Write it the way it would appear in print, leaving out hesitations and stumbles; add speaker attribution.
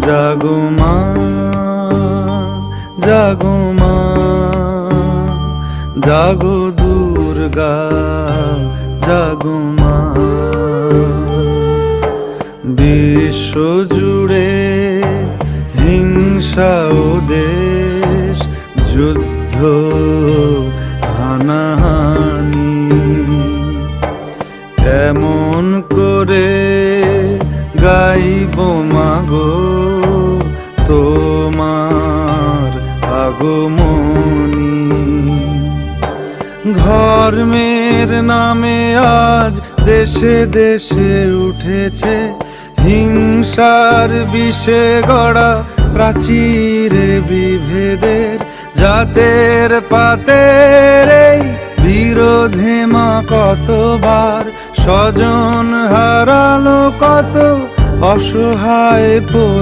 Speaker 1: জাগো মা, জাগো মা, জাগো দুর্গা, জাগো মা। বিশ্ব জুড়ে হিংসা ও দেশ, যুদ্ধ হানাহানি, কেমন করে গাইব মাগো তোমার আগমনী। ধর্মের নামে আজ দেশে দেশে উঠেছে হিংসার বিষে গড়া প্রাচীরে বিভেদের, জাতের পাতের এই বিরোধে মা কতবার স্বজন হারালো, কত অসহায় পরি